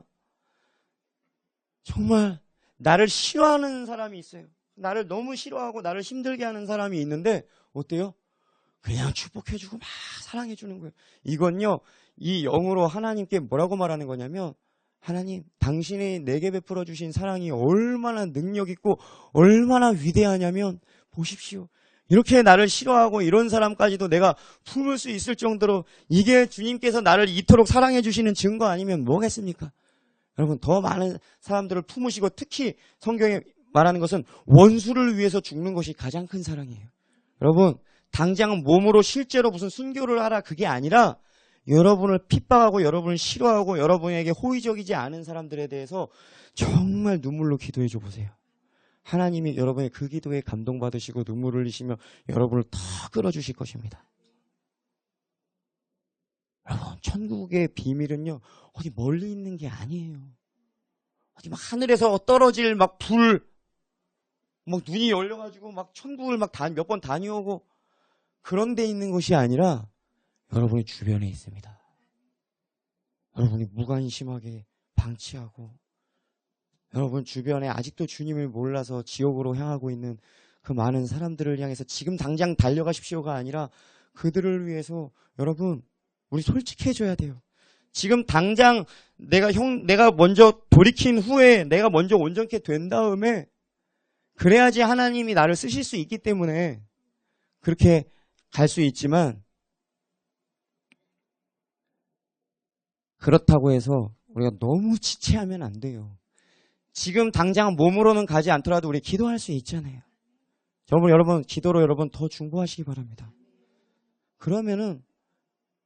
정말 나를 싫어하는 사람이 있어요. 나를 너무 싫어하고 나를 힘들게 하는 사람이 있는데 어때요? 그냥 축복해주고 막 사랑해주는 거예요. 이건요, 이 영으로 하나님께 뭐라고 말하는 거냐면, 하나님, 당신이 내게 베풀어 주신 사랑이 얼마나 능력 있고 얼마나 위대하냐면 보십시오. 이렇게 나를 싫어하고 이런 사람까지도 내가 품을 수 있을 정도로 이게 주님께서 나를 이토록 사랑해 주시는 증거 아니면 뭐겠습니까? 여러분, 더 많은 사람들을 품으시고 특히 성경에 말하는 것은 원수를 위해서 죽는 것이 가장 큰 사랑이에요. 여러분, 당장 몸으로 실제로 무슨 순교를 하라 그게 아니라 여러분을 핍박하고 여러분을 싫어하고 여러분에게 호의적이지 않은 사람들에 대해서 정말 눈물로 기도해 줘 보세요. 하나님이 여러분의 그 기도에 감동받으시고 눈물을 흘리시며 여러분을 더 끌어주실 것입니다. 여러분, 천국의 비밀은요, 어디 멀리 있는 게 아니에요. 어디 막 하늘에서 떨어질 막 불, 막 눈이 열려가지고 막 천국을 막 몇 번 다녀오고 그런 데 있는 것이 아니라 여러분의 주변에 있습니다. 여러분이 무관심하게 방치하고 여러분 주변에 아직도 주님을 몰라서 지옥으로 향하고 있는 그 많은 사람들을 향해서 지금 당장 달려가십시오가 아니라 그들을 위해서 여러분 우리 솔직해져야 돼요. 지금 당장 내가 먼저 돌이킨 후에 내가 먼저 온전케 된 다음에 그래야지 하나님이 나를 쓰실 수 있기 때문에 그렇게 갈 수 있지만 그렇다고 해서 우리가 너무 지체하면 안 돼요. 지금 당장 몸으로는 가지 않더라도 우리 기도할 수 있잖아요. 여러분 기도로 여러분 더 중보하시기 바랍니다. 그러면은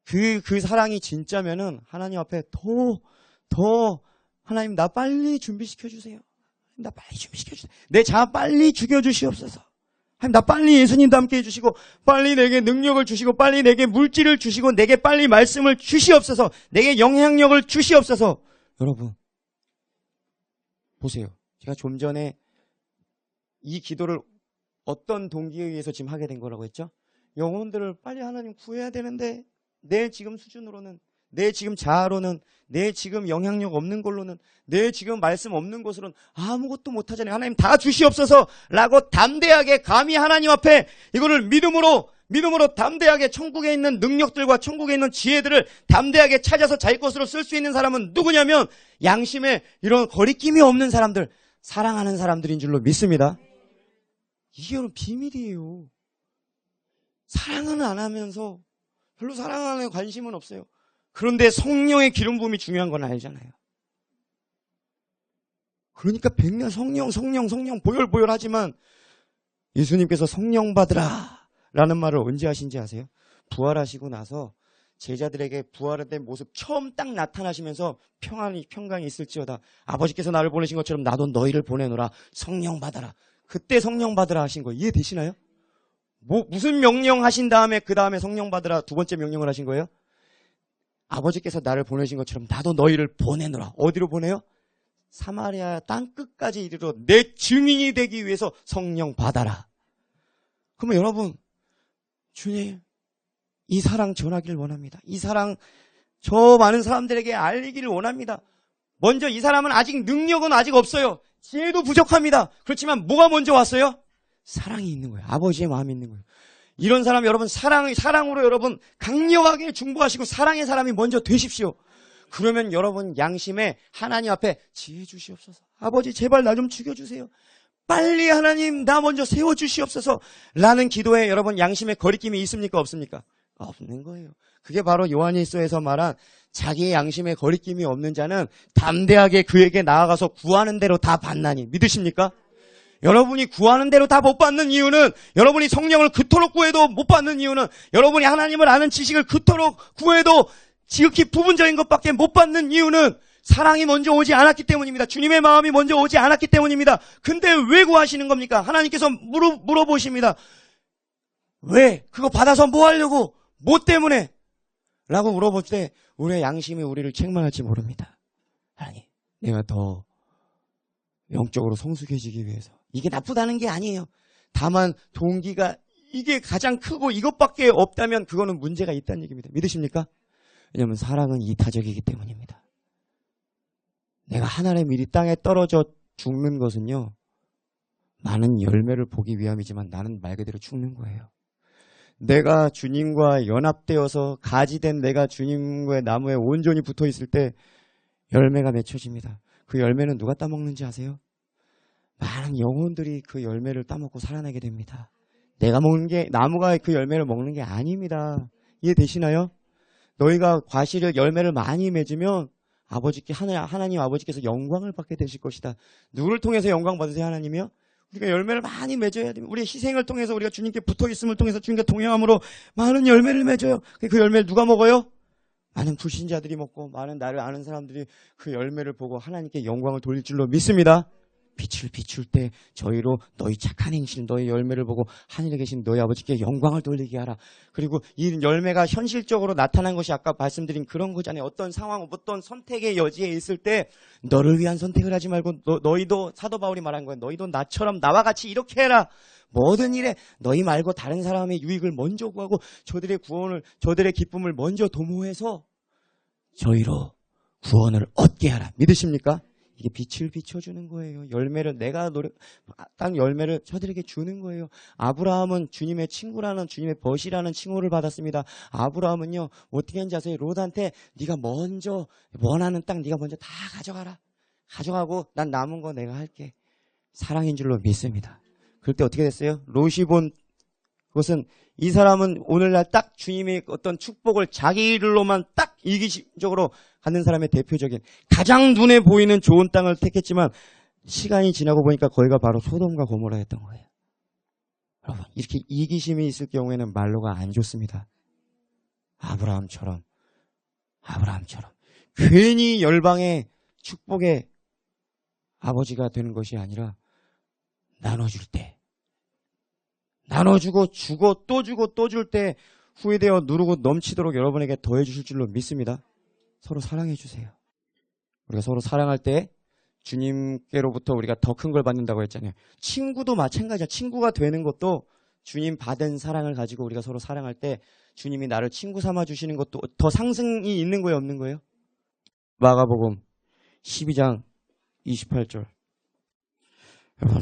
그 사랑이 진짜면은 하나님 앞에 더 하나님 나 빨리 준비시켜 주세요. 나 빨리 준비시켜 주세요. 내 자 빨리 죽여 주시옵소서. 하나님 나 빨리 예수님도 함께 해주시고 빨리 내게 능력을 주시고 빨리 내게 물질을 주시고 내게 빨리 말씀을 주시옵소서. 내게 영향력을 주시옵소서. 여러분 보세요. 제가 좀 전에 이 기도를 어떤 동기에 의해서 지금 하게 된 거라고 했죠? 영혼들을 빨리 하나님 구해야 되는데 내 지금 수준으로는 내 지금 자아로는 내 지금 영향력 없는 걸로는 내 지금 말씀 없는 것으로는 아무것도 못하잖아요. 하나님 다 주시옵소서 라고 담대하게 감히 하나님 앞에 이거를 믿음으로 담대하게 천국에 있는 능력들과 천국에 있는 지혜들을 담대하게 찾아서 자기 것으로 쓸 수 있는 사람은 누구냐면 양심에 이런 거리낌이 없는 사람들, 사랑하는 사람들인 줄로 믿습니다. 이게 여러분 비밀이에요. 사랑은 안 하면서 별로 사랑하는 관심은 없어요. 그런데 성령의 기름 부음이 중요한 건 알잖아요. 그러니까 백날 성령 보혈하지만 예수님께서 성령 받으라 라는 말을 언제 하신지 아세요? 부활하시고 나서 제자들에게 부활된 모습 처음 딱 나타나시면서 평강이 있을지어다. 아버지께서 나를 보내신 것처럼 나도 너희를 보내노라. 성령 받아라. 그때 성령 받으라 하신 거 이해되시나요? 무슨 명령 하신 다음에 그 다음에 성령 받으라 두 번째 명령을 하신 거예요? 아버지께서 나를 보내신 것처럼 나도 너희를 보내노라. 어디로 보내요? 사마리아 땅끝까지 이르러 내 증인이 되기 위해서 성령 받아라. 그러면 여러분 주님 이 사랑 전하기를 원합니다. 이 사랑 저 많은 사람들에게 알리기를 원합니다. 먼저 이 사람은 아직 능력은 아직 없어요. 지혜도 부족합니다. 그렇지만 뭐가 먼저 왔어요? 사랑이 있는 거예요. 아버지의 마음이 있는 거예요. 이런 사람 여러분 사랑으로 여러분 강력하게 중보하시고 사랑의 사람이 먼저 되십시오. 그러면 여러분 양심에 하나님 앞에 지혜 주시옵소서. 아버지 제발 나 좀 죽여주세요. 빨리 하나님 나 먼저 세워주시옵소서 라는 기도에 여러분 양심에 거리낌이 있습니까 없습니까? 없는 거예요. 그게 바로 요한일서에서 말한 자기의 양심에 거리낌이 없는 자는 담대하게 그에게 나아가서 구하는 대로 다 받나니 믿으십니까? 여러분이 구하는 대로 다 못 받는 이유는 여러분이 성령을 그토록 구해도 못 받는 이유는 여러분이 하나님을 아는 지식을 그토록 구해도 지극히 부분적인 것밖에 못 받는 이유는 사랑이 먼저 오지 않았기 때문입니다. 주님의 마음이 먼저 오지 않았기 때문입니다. 근데 왜 구하시는 겁니까? 하나님께서 물어보십니다. 왜? 그거 받아서 뭐 하려고? 뭐 때문에? 라고 물어볼 때 우리의 양심이 우리를 책망할지 모릅니다. 하나님 내가 더 영적으로 성숙해지기 위해서. 이게 나쁘다는 게 아니에요. 다만 동기가 이게 가장 크고 이것밖에 없다면 그거는 문제가 있다는 얘기입니다. 믿으십니까? 왜냐하면 사랑은 이타적이기 때문입니다. 내가 하늘의 밀이 땅에 떨어져 죽는 것은요, 많은 열매를 보기 위함이지만 나는 말 그대로 죽는 거예요. 내가 주님과 연합되어서 가지된 내가 주님과의 나무에 온전히 붙어 있을 때 열매가 맺혀집니다. 그 열매는 누가 따먹는지 아세요? 많은 영혼들이 그 열매를 따먹고 살아나게 됩니다. 내가 먹는 게, 나무가 그 열매를 먹는 게 아닙니다. 이해되시나요? 너희가 과실을, 열매를 많이 맺으면 아버지께, 하나님 아버지께서 영광을 받게 되실 것이다. 누구를 통해서 영광 받으세요, 하나님이요? 우리가 열매를 많이 맺어야 됩니다. 우리의 희생을 통해서, 우리가 주님께 붙어 있음을 통해서 주님과 동행함으로 많은 열매를 맺어요. 그 열매를 누가 먹어요? 많은 불신자들이 먹고 많은 나를 아는 사람들이 그 열매를 보고 하나님께 영광을 돌릴 줄로 믿습니다. 빛을 비출 때 저희로 너희 착한 행실, 너희 열매를 보고 하늘에 계신 너희 아버지께 영광을 돌리게 하라. 그리고 이 열매가 현실적으로 나타난 것이 아까 말씀드린 그런 거잖아요. 어떤 상황, 어떤 선택의 여지에 있을 때 너를 위한 선택을 하지 말고 너희도, 사도 바울이 말한 거예요. 너희도 나처럼 나와 같이 이렇게 해라. 모든 일에 너희 말고 다른 사람의 유익을 먼저 구하고 저들의 구원을, 저들의 기쁨을 먼저 도모해서 저희로 구원을 얻게 하라. 믿으십니까? 이게 빛을 비춰주는 거예요. 열매를, 내가 딱 열매를 저들에게 주는 거예요. 아브라함은 주님의 친구라는, 주님의 벗이라는 칭호를 받았습니다. 아브라함은요, 어떻게 했는지 아세요? 롯한테 네가 먼저 원하는 땅 네가 먼저 다 가져가라. 가져가고 난 남은 거 내가 할게. 사랑인 줄로 믿습니다. 그럴 때 어떻게 됐어요? 롯이 본 그것은, 이 사람은 오늘날 딱 주님의 어떤 축복을 자기 일로만 딱 이기적으로 갖는 사람의 대표적인, 가장 눈에 보이는 좋은 땅을 택했지만 시간이 지나고 보니까 거기가 바로 소돔과 고모라였던 거예요. 여러분, 이렇게 이기심이 있을 경우에는 말로가 안 좋습니다. 아브라함처럼 괜히 열방의 축복의 아버지가 되는 것이 아니라 나눠줄 때, 나눠주고 주고 또 주고 또 줄 때 후회되어 누르고 넘치도록 여러분에게 더해 주실 줄로 믿습니다. 서로 사랑해 주세요. 우리가 서로 사랑할 때 주님께로부터 우리가 더 큰 걸 받는다고 했잖아요. 친구도 마찬가지야. 친구가 되는 것도 주님 받은 사랑을 가지고 우리가 서로 사랑할 때 주님이 나를 친구 삼아 주시는 것도 더 상승이 있는 거예요, 없는 거예요? 마가복음 12장 28절.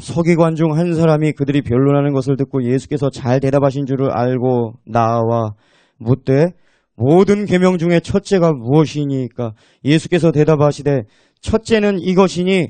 서기관 중 한 사람이 그들이 변론하는 것을 듣고 예수께서 잘 대답하신 줄을 알고 나와 묻되 모든 계명 중에 첫째가 무엇이니까? 예수께서 대답하시되 첫째는 이것이니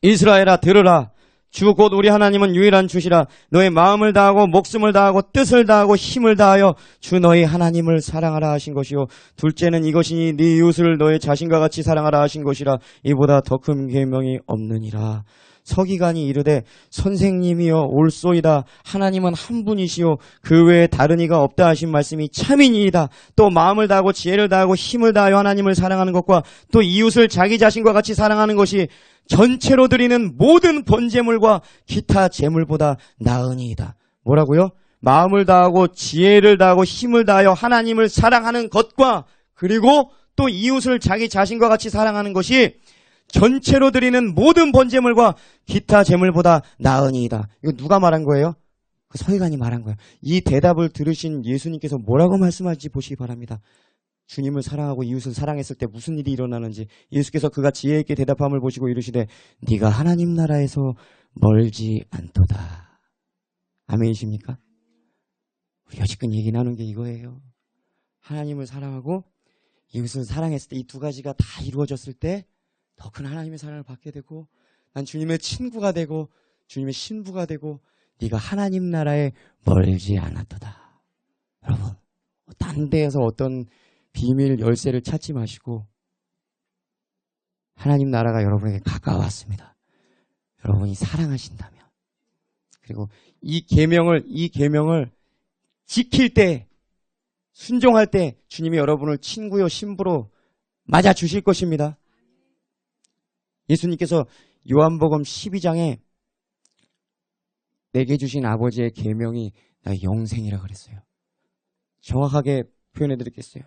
이스라엘아 들으라. 주 곧 우리 하나님은 유일한 주시라. 너의 마음을 다하고 목숨을 다하고 뜻을 다하고 힘을 다하여 주 너희 하나님을 사랑하라 하신 것이요. 둘째는 이것이니 네 이웃을 너의 자신과 같이 사랑하라 하신 것이라. 이보다 더 큰 계명이 없느니라. 서기관이 이르되 선생님이여 옳소이다. 하나님은 한 분이시요 그 외에 다른 이가 없다 하신 말씀이 참이니이다. 또 마음을 다하고 지혜를 다하고 힘을 다하여 하나님을 사랑하는 것과 또 이웃을 자기 자신과 같이 사랑하는 것이 전체로 드리는 모든 번제물과 기타 제물보다 나으니이다. 뭐라고요? 마음을 다하고 지혜를 다하고 힘을 다하여 하나님을 사랑하는 것과 그리고 또 이웃을 자기 자신과 같이 사랑하는 것이 전체로 드리는 모든 번제물과 기타 제물보다 나으니이다. 이거 누가 말한 거예요? 그 서기관이 말한 거예요. 이 대답을 들으신 예수님께서 뭐라고 말씀할지 보시기 바랍니다. 주님을 사랑하고 이웃을 사랑했을 때 무슨 일이 일어나는지 예수께서 그가 지혜 있게 대답함을 보시고 이르시되 네가 하나님 나라에서 멀지 않도다. 아멘이십니까? 우리가 지금 얘기 나눈 게 이거예요. 하나님을 사랑하고 이웃을 사랑했을 때 이 두 가지가 다 이루어졌을 때 더 큰 하나님의 사랑을 받게 되고 난 주님의 친구가 되고 주님의 신부가 되고 네가 하나님 나라에 멀지 않았도다. 여러분, 딴 데에서 어떤 비밀 열쇠를 찾지 마시고 하나님 나라가 여러분에게 가까웠습니다. 여러분이 사랑하신다면 그리고 이 계명을 지킬 때 순종할 때 주님이 여러분을 친구요 신부로 맞아 주실 것입니다. 예수님께서 요한복음 12장에 내게 주신 아버지의 계명이 나의 영생이라 그랬어요. 정확하게 표현해 드리겠어요.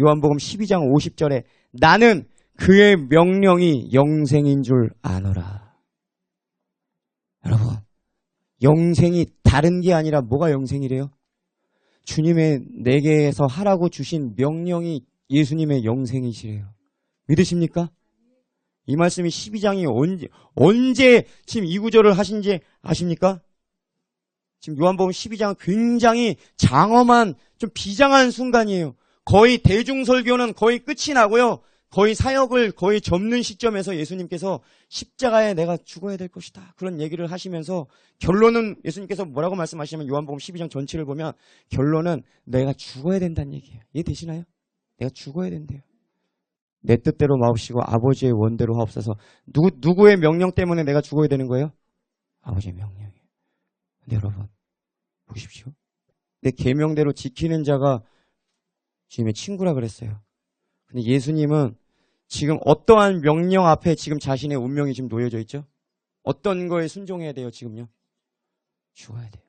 요한복음 12장 50절에 나는 그의 명령이 영생인 줄 아노라. 여러분, 영생이 다른 게 아니라 뭐가 영생이래요? 주님의 내게에서 하라고 주신 명령이 예수님의 영생이시래요. 믿으십니까? 이 말씀이 12장이 언제 지금 이 구절을 하신지 아십니까? 지금 요한복음 12장은 굉장히 장엄한, 좀 비장한 순간이에요. 거의 대중설교는 거의 끝이 나고요. 거의 사역을 거의 접는 시점에서 예수님께서 십자가에 내가 죽어야 될 것이다. 그런 얘기를 하시면서 결론은 예수님께서 뭐라고 말씀하시냐면 요한복음 12장 전체를 보면 결론은 내가 죽어야 된다는 얘기예요. 이해되시나요? 내가 죽어야 된대요. 내 뜻대로 마옵시고 아버지의 원대로 하옵소서. 누구의 명령 때문에 내가 죽어야 되는 거예요? 아버지의 명령이에요. 근데 여러분 보십시오. 내 계명대로 지키는 자가 주님의 친구라 그랬어요. 근데 예수님은 지금 어떠한 명령 앞에 지금 자신의 운명이 지금 놓여져 있죠? 어떤 거에 순종해야 돼요, 지금요? 죽어야 돼요.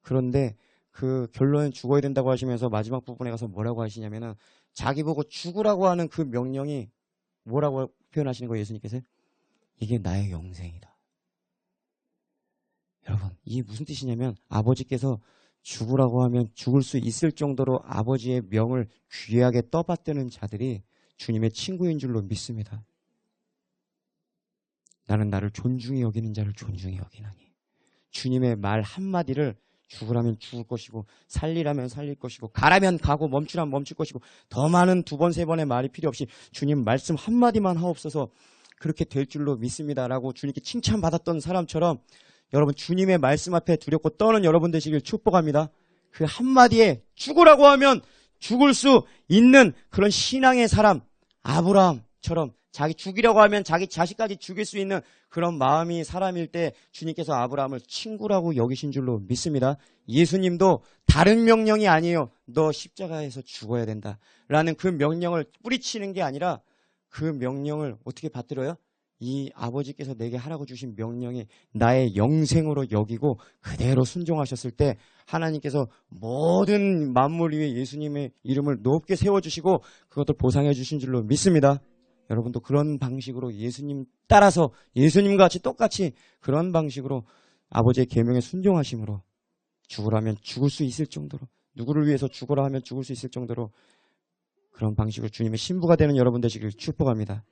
그런데 그 결론은 죽어야 된다고 하시면서 마지막 부분에 가서 뭐라고 하시냐면은 자기 보고 죽으라고 하는 그 명령이 뭐라고 표현하시는 거예요, 예수님께서? 이게 나의 영생이다. 여러분, 이게 무슨 뜻이냐면 아버지께서 죽으라고 하면 죽을 수 있을 정도로 아버지의 명을 귀하게 떠받드는 자들이 주님의 친구인 줄로 믿습니다. 나는 나를 존중히 여기는 자를 존중히 여기나니. 주님의 말 한마디를 죽으라면 죽을 것이고 살리라면 살릴 것이고 가라면 가고 멈추라면 멈출 것이고 더 많은 두 번, 세 번의 말이 필요 없이 주님 말씀 한마디만 하옵소서 그렇게 될 줄로 믿습니다라고 주님께 칭찬받았던 사람처럼 여러분 주님의 말씀 앞에 두렵고 떠는 여러분 되시길 축복합니다. 그 한마디에 죽으라고 하면 죽을 수 있는 그런 신앙의 사람 아브라함처럼 자기 죽이려고 하면 자기 자식까지 죽일 수 있는 그런 마음이 사람일 때 주님께서 아브라함을 친구라고 여기신 줄로 믿습니다. 예수님도 다른 명령이 아니에요. 너 십자가에서 죽어야 된다라는 그 명령을 뿌리치는 게 아니라 그 명령을 어떻게 받들어요? 이 아버지께서 내게 하라고 주신 명령이 나의 영생으로 여기고 그대로 순종하셨을 때 하나님께서 모든 만물 위에 예수님의 이름을 높게 세워주시고 그것도 보상해 주신 줄로 믿습니다. 여러분도 그런 방식으로 예수님 따라서 예수님 같이 똑같이 그런 방식으로 아버지의 계명에 순종하심으로 죽으라면 죽을 수 있을 정도로 누구를 위해서 죽으라 하면 죽을 수 있을 정도로 그런 방식으로 주님의 신부가 되는 여러분 되시길 축복합니다.